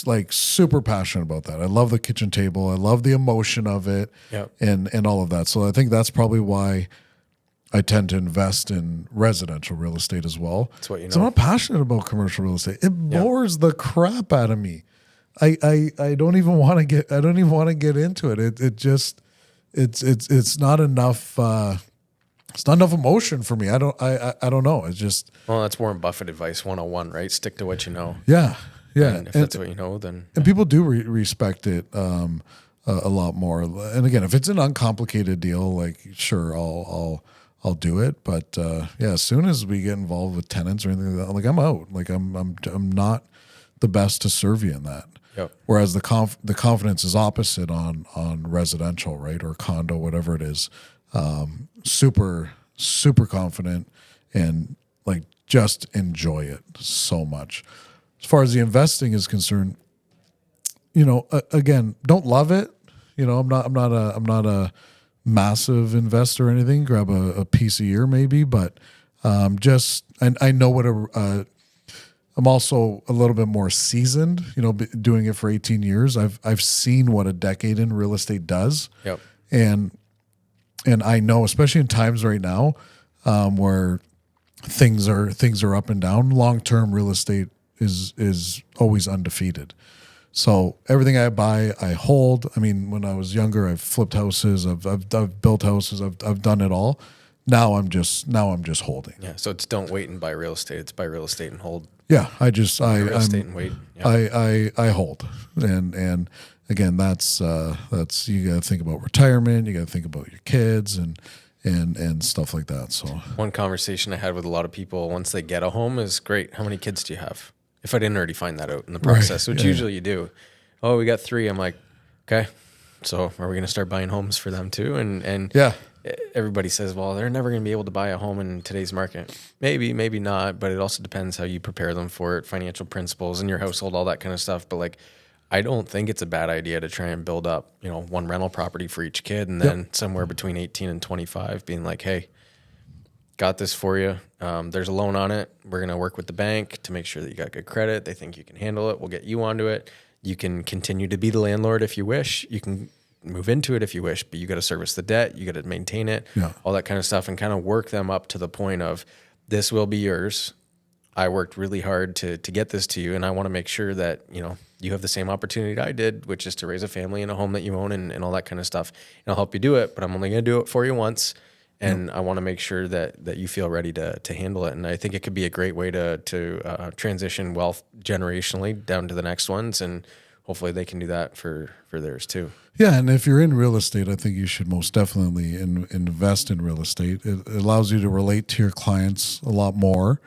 Like super passionate about that. I love the kitchen table. I love the emotion of it, and all of that. So I think that's probably why I tend to invest in residential real estate as well. That's what you know. So I'm not passionate about commercial real estate. It bores the crap out of me. I don't even want to get into it. It just it's not enough. It's not enough emotion for me. I don't know. It's just, well, that's Warren Buffett advice 101, right? Stick to what you know. Yeah. And if that's what you know, then and people do respect it a lot more. And again, if it's an uncomplicated deal, like sure, I'll do it. But as soon as we get involved with tenants or anything like that, like I'm out. Like I'm not the best to serve you in that. Yep. Whereas the confidence is opposite on residential, right, or condo, whatever it is. Super confident and like just enjoy it so much. As far as the investing is concerned, again, don't love it. I'm not a massive investor or anything. Grab a piece a year maybe, but I know what I'm also a little bit more seasoned, doing it for 18 years. I've seen what a decade in real estate does. Yep. And I know, especially in times right now, where things are up and down, long-term real estate is always undefeated. So everything I buy, I hold. I mean, when I was younger, I've flipped houses, I've built houses, I've done it all. Now I'm just holding. Yeah. So it's don't wait and buy real estate. It's buy real estate and hold. Yeah, Real estate and wait. Yeah. I hold, and again, that's you got to think about retirement. You got to think about your kids and stuff like that. So one conversation I had with a lot of people once they get a home is, great, how many kids do you have? If I didn't already find that out in the process, which usually you do. Oh, we got 3. I'm like, okay, so are we going to start buying homes for them too? And yeah. Everybody says, well, they're never going to be able to buy a home in today's market. Maybe, maybe not, but it also depends how you prepare them for it, financial principles in your household, all that kind of stuff. But like, I don't think it's a bad idea to try and build up, one rental property for each kid, and then somewhere between 18 and 25 being like, hey, got this for you. There's a loan on it. We're going to work with the bank to make sure that you got good credit. They think you can handle it. We'll get you onto it. You can continue to be the landlord if you wish. You can move into it if you wish, but you got to service the debt. You got to maintain it, all that kind of stuff, and kind of work them up to the point of, this will be yours. I worked really hard to get this to you, and I want to make sure that, you have the same opportunity I did, which is to raise a family in a home that you own and all that kind of stuff. And I'll help you do it, but I'm only going to do it for you once. And I want to make sure that you feel ready to handle it. And I think it could be a great way to transition wealth generationally down to the next ones. And hopefully they can do that for theirs too. Yeah, and if you're in real estate, I think you should most definitely invest in real estate. It allows you to relate to your clients a lot more.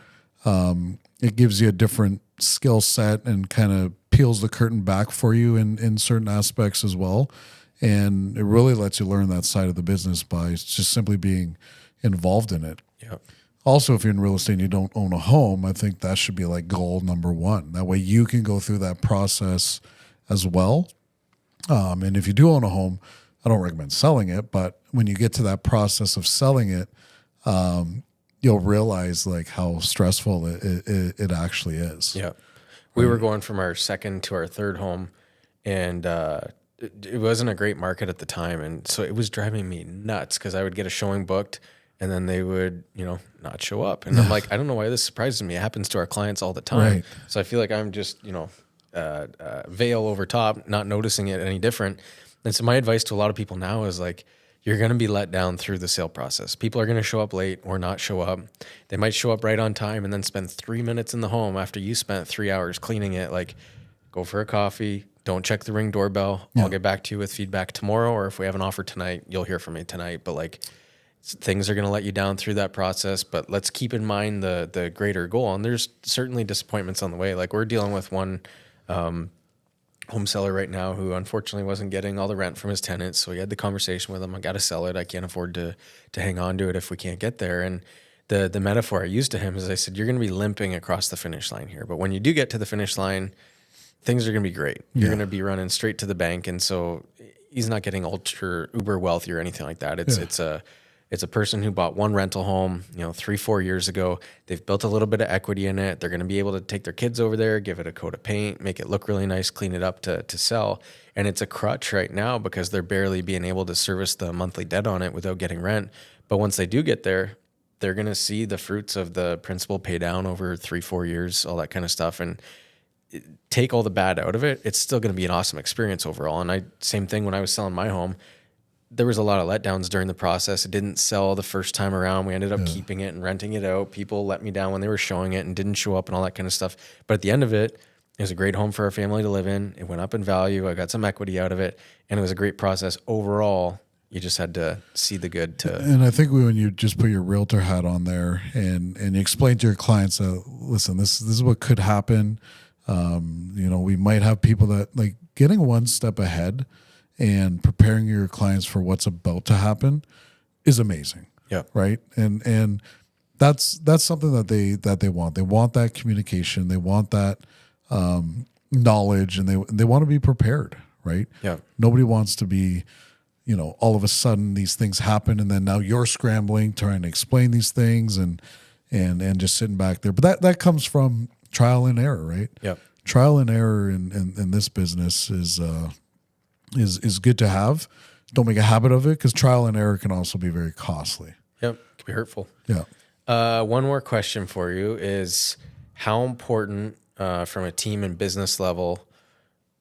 It gives you a different skill set and kind of peels the curtain back for you in certain aspects as well. And it really lets you learn that side of the business by just simply being involved in it. Yeah. Also, if you're in real estate and you don't own a home, I think that should be like goal number one. That way you can go through that process as well. And if you do own a home, I don't recommend selling it, but when you get to that process of selling it, you'll realize like how stressful it actually is. Yeah. We were going from our second to our third home, and it wasn't a great market at the time. And so it was driving me nuts because I would get a showing booked and then they would, not show up. And I'm like, I don't know why this surprises me. It happens to our clients all the time. Right. So I feel like I'm just, veil over top, not noticing it any different. And so my advice to a lot of people now is like, you're going to be let down through the sale process. People are going to show up late or not show up. They might show up right on time and then spend 3 minutes in the home after you spent 3 hours cleaning it. Like, go for a coffee. Don't check the Ring doorbell. I'll get back to you with feedback tomorrow, or if we have an offer tonight, you'll hear from me tonight. But like, things are going to let you down through that process. But let's keep in mind the greater goal. And there's certainly disappointments on the way. Like, we're dealing with one home seller right now who unfortunately wasn't getting all the rent from his tenants. So we had the conversation with him. I got to sell it. I can't afford to hang on to it if we can't get there. And the metaphor I used to him is I said, you're going to be limping across the finish line here. But when you do get to the finish line, things are going to be great. You're going to be running straight to the bank. And so he's not getting uber wealthy or anything like that. It's a person who bought one rental home, 3-4 years ago. They've built a little bit of equity in it. They're going to be able to take their kids over there, give it a coat of paint, make it look really nice, clean it up to sell. And it's a crutch right now because they're barely being able to service the monthly debt on it without getting rent. But once they do get there, they're going to see the fruits of the principal pay down over 3-4 years, all that kind of stuff. And take all the bad out of it, it's still going to be an awesome experience overall. And same thing when I was selling my home. There was a lot of letdowns during the process. It didn't sell the first time around. We ended up keeping it and renting it out. People let me down when they were showing it and didn't show up and all that kind of stuff. But at the end of it, it was a great home for our family to live in. It went up in value. I got some equity out of it, and it was a great process overall. You just had to see the good And I think when you just put your realtor hat on there and you explain to your clients, listen, this is what could happen. We might have people that like getting one step ahead and preparing your clients for what's about to happen is amazing. Yeah. Right. And that's something that they want. They want that communication. They want that knowledge, and they want to be prepared. Right. Yeah. Nobody wants to be, all of a sudden these things happen, and then now you're scrambling trying to explain these things and just sitting back there. But that comes from trial and error, right? Yeah. Trial and error in this business is good to have. Don't make a habit of it, because trial and error can also be very costly. Yep. It can be hurtful. Yeah. One more question for you is, how important from a team and business level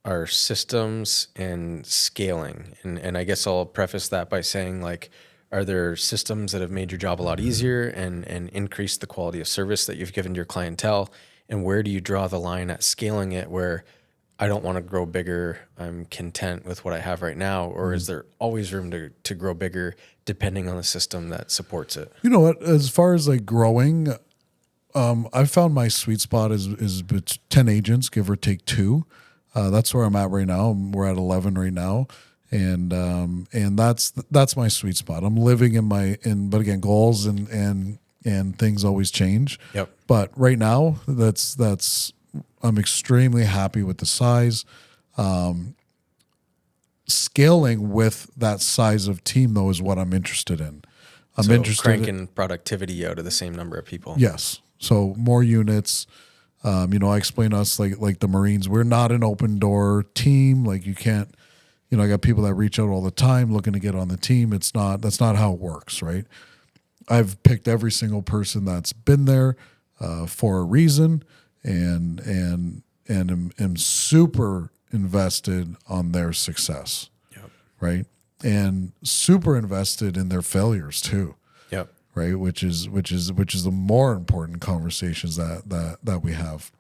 are systems and scaling? And I guess I'll preface that by saying, like, are there systems that have made your job a lot easier and increased the quality of service that you've given to your clientele? And where do you draw the line at scaling it where I don't want to grow bigger, I'm content with what I have right now? Or is there always room to grow bigger depending on the system that supports it? You know what? As far as like growing, I found my sweet spot is 10 agents, give or take 2. That's where I'm at right now. We're at 11 right now. And that's my sweet spot. I'm living but again, goals and things always change. Yep. But right now I'm extremely happy with the size. Scaling with that size of team, though, is what I'm interested in. I'm interested cranking productivity out of the same number of people. Yes. So more units. I explain us like the Marines. We're not an open door team. Like, you can't. I got people that reach out all the time looking to get on the team. That's not how it works, right? I've picked every single person that's been there for a reason, and am super invested on their success. Yep. Right? And super invested in their failures too. Yep. Right? Which is the more important conversations that we have.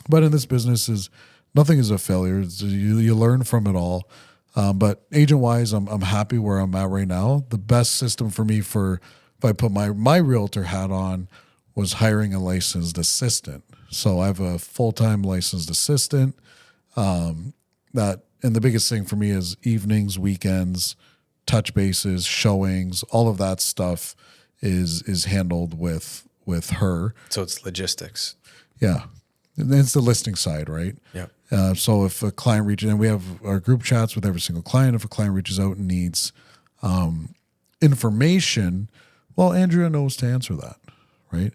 But in this business, nothing is a failure. You learn from it all. But agent wise, I'm happy where I'm at right now. The best system for me if I put my realtor hat on was hiring a licensed assistant. So I have a full-time licensed assistant. And the biggest thing for me is evenings, weekends, touch bases, showings, all of that stuff is handled with her. So it's logistics. Yeah. And it's the listing side, right? Yeah. So if a client reaches, and we have our group chats with every single client, if a client reaches out and needs information, well, Andrea knows to answer that, right?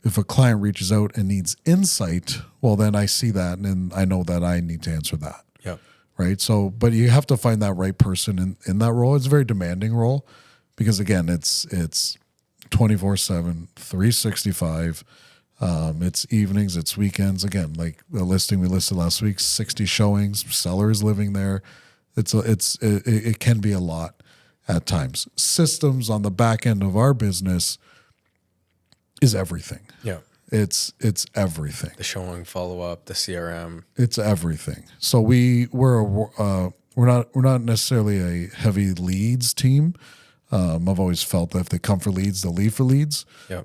If a client reaches out and needs insight, well, then I see that and I know that I need to answer that. Yeah. Right. So, but you have to find that right person in that role. It's a very demanding role because, again, it's 24/7, 365. It's evenings, it's weekends. Again, like the listing we listed last week, 60 showings, sellers living there. It can be a lot at times. Systems on the back end of our business is everything. Yeah. It's everything. The showing, follow up, the CRM. It's everything. So we're not necessarily a heavy leads team. I've always felt that if they come for leads, they'll leave for leads. Yeah.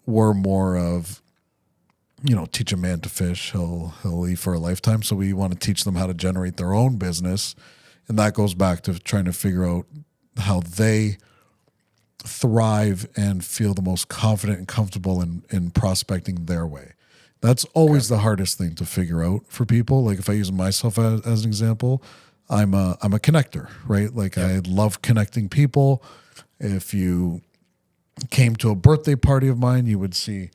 We're more of, teach a man to fish, he'll eat for a lifetime. So we want to teach them how to generate their own business. And that goes back to trying to figure out how they thrive and feel the most confident and comfortable in prospecting their way. That's always the hardest thing to figure out for people. Like if I use myself as an example, I'm a connector, right? Like I love connecting people. If you came to a birthday party of mine, you would see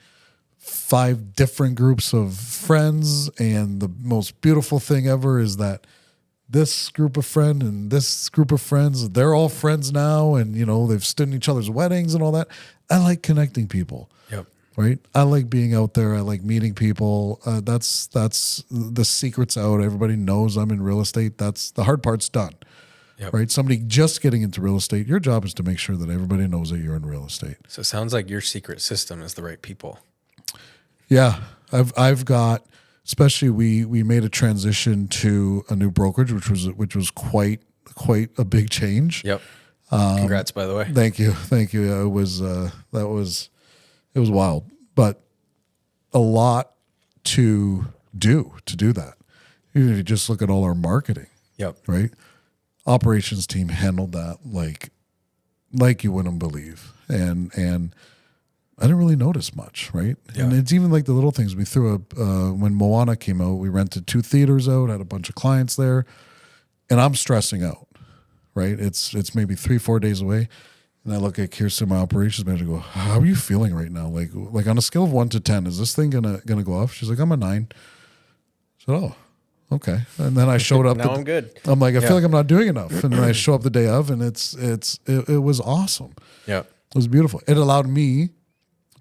5 different groups of friends. And the most beautiful thing ever is that this group of friends and this group of friends, they're all friends now. And, they've stood in each other's weddings and all that. I like connecting people. Yep. Right. I like being out there. I like meeting people. That's the secret's out. Everybody knows I'm in real estate. That's the hard part's done. Yep. Right. Somebody just getting into real estate. Your job is to make sure that everybody knows that you're in real estate. So it sounds like your secret system is the right people. Yeah. I've got, especially we made a transition to a new brokerage, which was quite a big change. Yep. Congrats, by the way. Thank you. It was wild, but a lot to do to do that. Even if you just look at all our marketing, Yep. right? Operations team handled that like you wouldn't believe. And I didn't really notice much, right? Yeah. And it's even like the little things. We threw when Moana came out, we rented 2 theaters out, had a bunch of clients there, and I'm stressing out, right? It's maybe 3-4 days away. And I look at Kirsten, my operations manager, and go, how are you feeling right now? Like on a scale of 1 to 10, is this thing gonna go off? She's like, I'm a 9. I said, oh, okay. And then I showed up. Now I'm good. I'm like, I feel like I'm not doing enough. And then I show up the day of, and it was awesome. Yeah. It was beautiful. It allowed me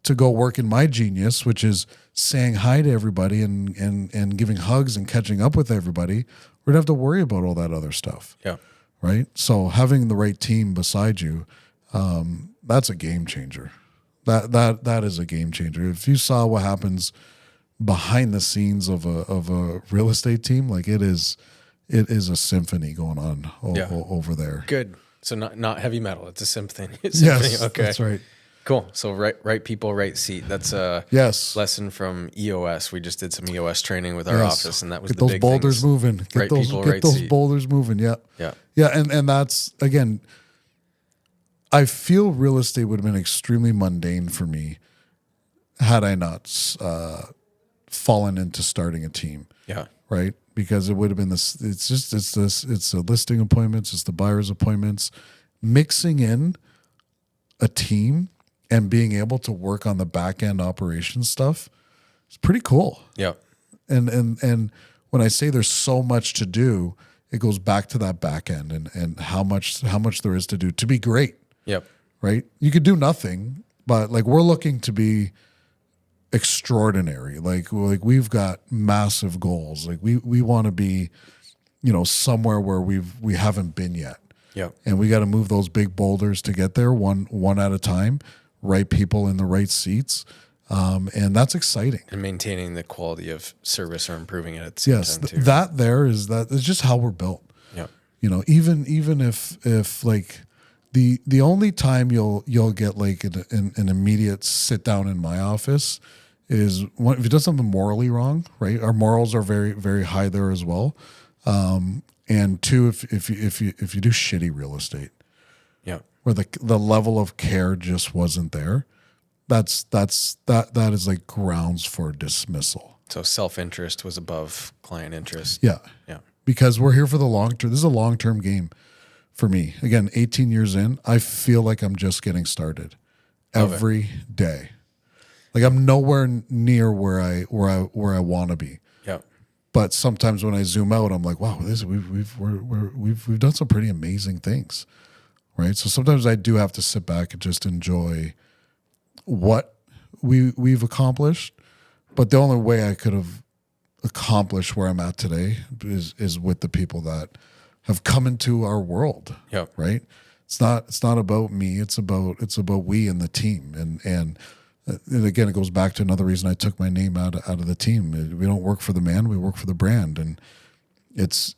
to go work in my genius, which is saying hi to everybody and giving hugs and catching up with everybody. We don't have to worry about all that other stuff. Yeah. Right. So having the right team beside you, that's a game changer. That is a game changer. If you saw what happens behind the scenes of a real estate team, like it is a symphony going on over there. Good. So not heavy metal. It's a symphony. Yes, Okay. that's right. Cool. So right people, right seat. That's a lesson from EOS. We just did some EOS training with our office, and that was get the those big boulders thing. moving. Get those seat. boulders moving. Yeah. Yeah. Yeah. And that's, again, I feel real estate would have been extremely mundane for me had I not fallen into starting a team. Yeah. Right. Because it would have been this, it's the listing appointments, it's the buyer's appointments, mixing in a team and being able to work on the back end operation stuff. It's pretty cool. Yeah. And when I say there's so much to do, it goes back to that back end and how much there is to do to be great. Yep. Right. You could do nothing, but like we're looking to be extraordinary. Like we've got massive goals. Like we want to be, somewhere where we haven't been yet. Yeah. And we got to move those big boulders to get there one at a time, right people in the right seats. And that's exciting. And maintaining the quality of service or improving it at the same time too. That's just how we're built. Yeah. Even if like the only time you'll get like an immediate sit down in my office is if you do something morally wrong, right? Our morals are very, very high there as well. And 2, if you do shitty real estate, yeah, where the level of care just wasn't there, that is like grounds for dismissal. So self-interest was above client interest. Yeah. Yeah. Because we're here for the long term. This is a long-term game for me. Again, 18 years in, I feel like I'm just getting started every day. Like I'm nowhere near where I want to be. Yeah. But sometimes when I zoom out, I'm like, wow, we've done some pretty amazing things, right? So sometimes I do have to sit back and just enjoy what we've accomplished. But the only way I could have accomplished where I'm at today is with the people that have come into our world. Yeah. Right. It's not about me. It's about we and the team. And again, it goes back to another reason I took my name out of the team. We don't work for the man, we work for the brand, and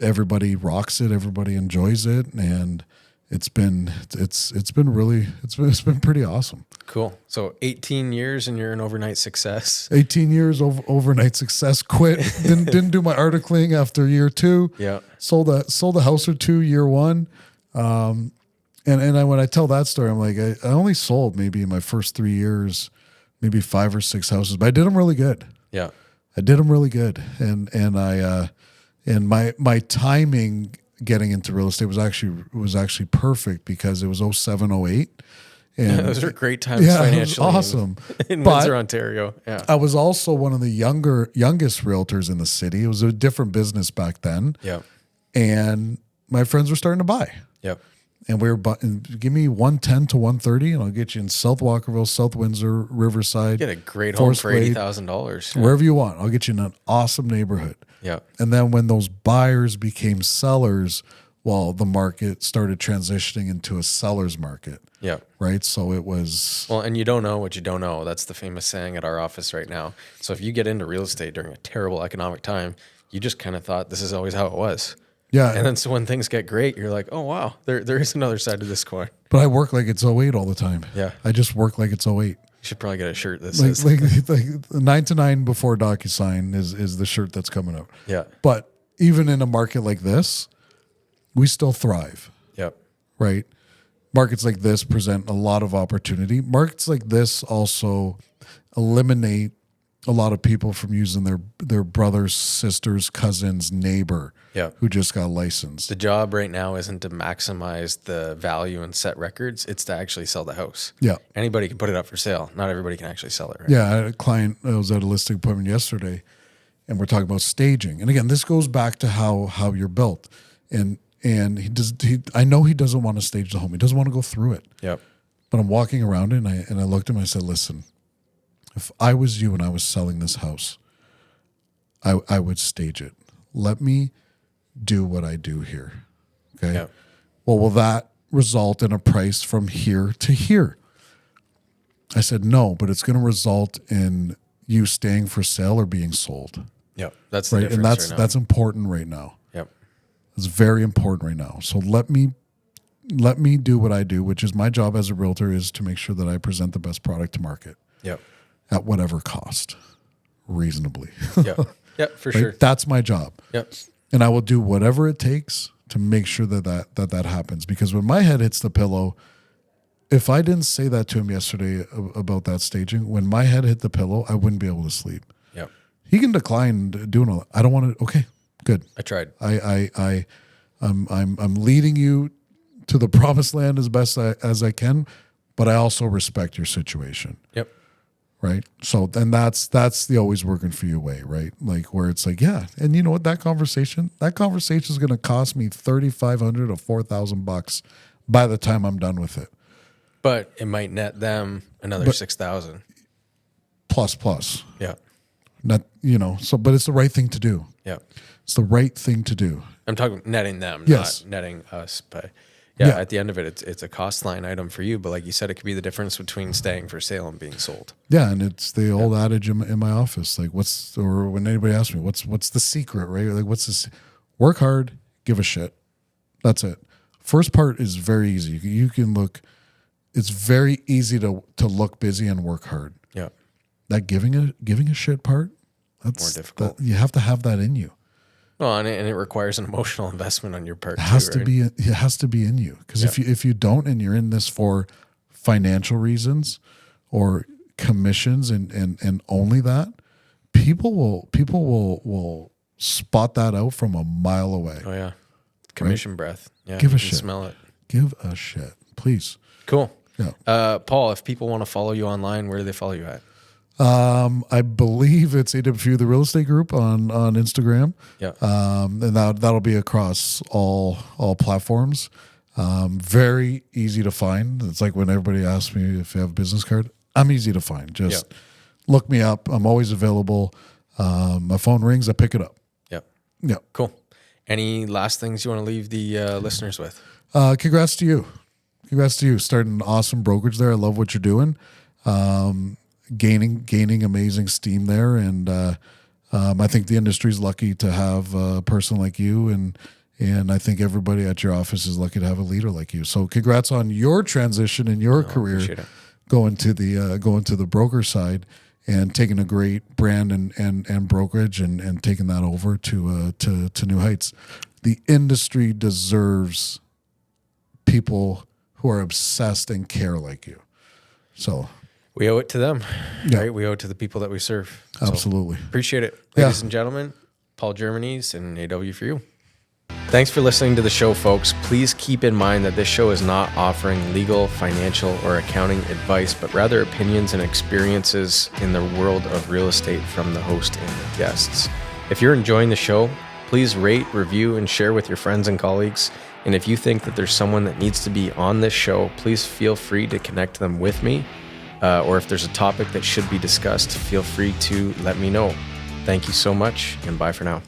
everybody rocks it, everybody enjoys it, and it's been pretty awesome. Cool. So 18 years and you're an overnight success. 18 years overnight success. Quit. Didn't do my articling after year 2. Yeah. Sold a house or 2 year 1. And when I tell that story, I'm like, I only sold maybe in my first 3 years, maybe 5 or 6 houses, but I did them really good. Yeah. I did them really good. And my timing getting into real estate was actually perfect because it was 07, 08. And those are great times financially. It was awesome. In Windsor, Ontario. Yeah. I was also one of the youngest realtors in the city. It was a different business back then. Yeah. And my friends were starting to buy. Yep. And we were, give me 110 to 130 and I'll get you in South Walkerville, South Windsor, Riverside. Get a great home for $80,000. Wherever you want. I'll get you in an awesome neighborhood. Yeah. And then when those buyers became sellers, well, the market started transitioning into a seller's market. Yeah. Right. So it was. Well, and you don't know what you don't know. That's the famous saying at our office right now. So if you get into real estate during a terrible economic time, you just kind of thought this is always how it was. Yeah. And then so when things get great, you're like, oh, wow, there is another side to this coin. But I work like it's 08 all the time. Yeah. I just work like it's 08. should probably get a shirt that Like, says, like 9 to 9 before DocuSign is the shirt that's coming out. yeah, But even in a market like this, we still thrive, yep, right? Markets like this present a lot of opportunity. Markets like this also eliminate a lot of people from using their brother's, sister's, cousin's, neighbor yep. who just got licensed. The job right now isn't to maximize the value and set records. It's to actually sell the house. Yeah. Anybody can put it up for sale. Not everybody can actually sell it, right? Yeah, I had a client, I was at a listing appointment yesterday, and we're talking about staging. And again, this goes back to how you're built. And I know he doesn't want to stage the home. He doesn't want to go through it. Yep. But I'm walking around and I looked at him and I said, listen, if I was you and I was selling this house, I would stage it. Let me do what I do here. Okay. Yep. Well, will that result in a price from here to here? I said, no, but it's going to result in you staying for sale or being sold. Yep. That's the Right. difference And right now. that's important right now. Yep. It's very important right now. So let me do what I do, which is my job as a realtor is to make sure that I present the best product to market Yep. at whatever cost, reasonably. Yep. Yep. For Right? sure. That's my job. Yep. And I will do whatever it takes to make sure that happens. Because when my head hits the pillow, if I didn't say that to him yesterday about that staging, when my head hit the pillow, I wouldn't be able to sleep. Yep. He can decline doing all that. I don't want to. Okay, good. I tried. I'm leading you to the promised land as best as I can, but I also respect your situation. Yep. Right. So then that's the always working for you way, right? Like where it's like, yeah. And you know what, that conversation is going to cost me $3,500 or $4,000 by the time I'm done with it. But it might net them another 6,000. Plus. Yeah. Not, but it's the right thing to do. Yeah. It's the right thing to do. I'm talking netting them, Yes. not netting us. But Yeah. at the end of it, it's a cost line item for you. But like you said, it could be the difference between staying for sale and being sold. Yeah, and it's the old adage in my office, like or when anybody asks me, what's the secret, right? Like what's this? Work hard, give a shit. That's it. First part is very easy. You can look. It's very easy to look busy and work hard. Yeah. That giving a shit part, that's More difficult. You have to have that in you. Well, and it requires an emotional investment on your part. It has too, to be. It has to be in you because if you don't and you're in this for financial reasons or commissions and only that, people will spot that out from a mile away. Oh yeah, commission breath. Yeah, Give a you can shit. Smell it. Give a shit, please. Cool. Yeah. Paul, if people want to follow you online, where do they follow you at? I believe it's AW4U, the real estate group on Instagram. Yeah. And that'll be across all platforms. Very easy to find. It's like when everybody asks me if you have a business card, I'm easy to find. Just look me up. I'm always available. My phone rings, I pick it up. Yep. Yeah. Cool. Any last things you want to leave the listeners with? Congrats to you. Congrats to you. Starting an awesome brokerage there. I love what you're doing. Gaining amazing steam there. And I think the industry's lucky to have a person like you. And I think everybody at your office is lucky to have a leader like you. So congrats on your transition in your career, going to the broker side and taking a great brand and brokerage and taking that over to new heights. The industry deserves people who are obsessed and care like you. So we owe it to them, Yeah. right? We owe it to the people that we serve. So absolutely. appreciate it. Yeah. Ladies and gentlemen, Paul Germanese and AW4U. Thanks for listening to the show, folks. Please keep in mind that this show is not offering legal, financial, or accounting advice, but rather opinions and experiences in the world of real estate from the host and the guests. If you're enjoying the show, please rate, review, and share with your friends and colleagues. And if you think that there's someone that needs to be on this show, please feel free to connect them with me. Or if there's a topic that should be discussed, feel free to let me know. Thank you so much, and bye for now.